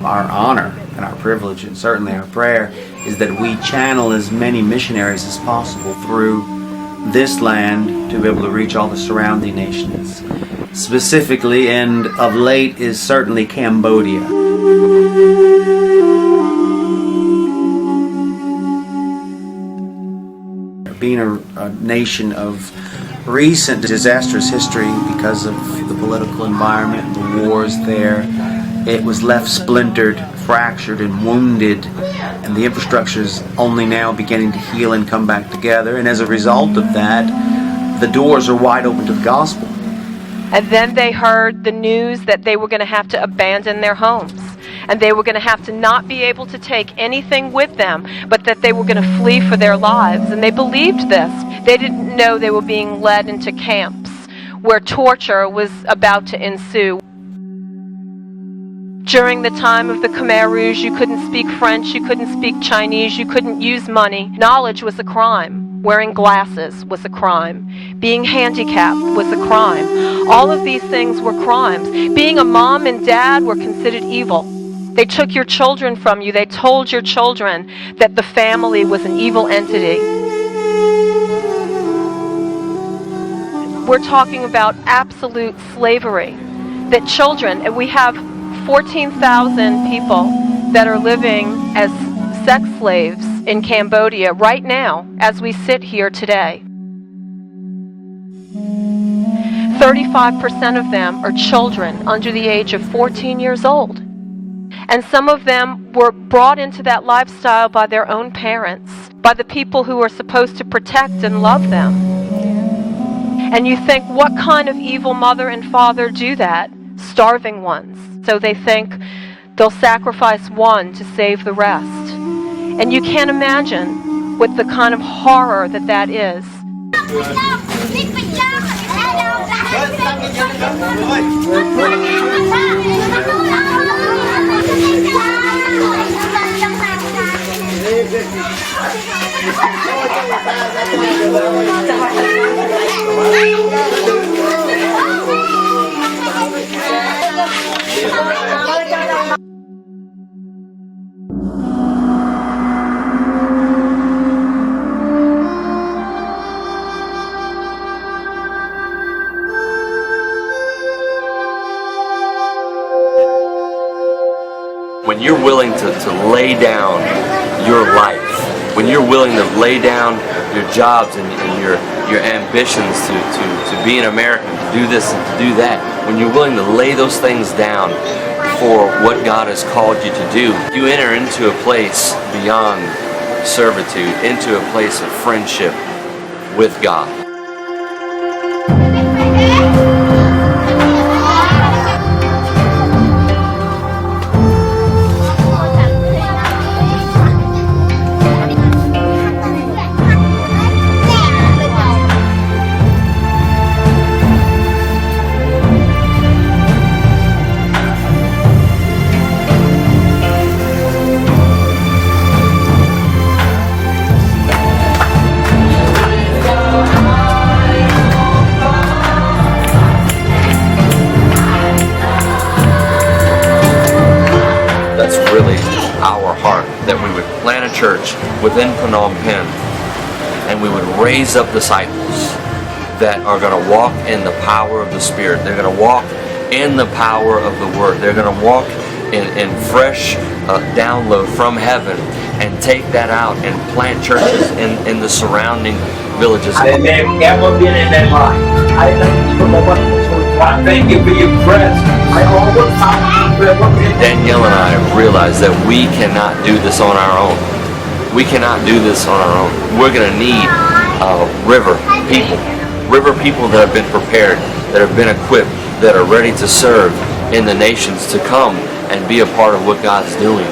Our honor and our privilege, and certainly our prayer, is that we channel as many missionaries as possible through this land to be able to reach all the surrounding nations. Specifically, and of late, is certainly Cambodia. Being a nation of recent disastrous history because of the political environment, the wars there, it was left splintered, fractured, and wounded, and the infrastructure is only now beginning to heal and come back together. And as a result of that, the doors are wide open to the gospel. And then they heard the news that they were going to have to abandon their homes, and they were going to have to not be able to take anything with them, but that they were going to flee for their lives. And they believed this. They didn't know they were being led into camps where torture was about to ensue. During the time of the Khmer Rouge, you couldn't speak French, you couldn't speak Chinese, you couldn't use money. Knowledge was a crime. Wearing glasses was a crime. Being handicapped was a crime. All of these things were crimes. Being a mom and dad were considered evil. They took your children from you. They told your children that the family was an evil entity. We're talking about absolute slavery. That children, and we have 14,000 people that are living as sex slaves in Cambodia right now as we sit here today. 35% of them are children under the age of 14 years old. And some of them were brought into that lifestyle by their own parents, by the people who are supposed to protect and love them. And you think, what kind of evil mother and father do that? Starving ones. So they think they'll sacrifice one to save the rest. And you can't imagine what the kind of horror that that is. When you're willing to lay down your life, when you're willing to lay down your jobs and your ambitions to be an American, to do this and to do that, when you're willing to lay those things down for what God has called you to do, you enter into a place beyond servitude, into a place of friendship with God. Our heart, that we would plant a church within Phnom Penh and we would raise up disciples that are going to walk in the power of the Spirit. They're going to walk in the power of the Word. They're going to walk in fresh download from heaven and take that out and plant churches in the surrounding villages. They've never been in that line. I thank you for your presence. Danielle and I realized that we cannot do this on our own. We cannot do this on our own. We're going to need river people that have been prepared, that have been equipped, that are ready to serve in the nations to come and be a part of what God's doing.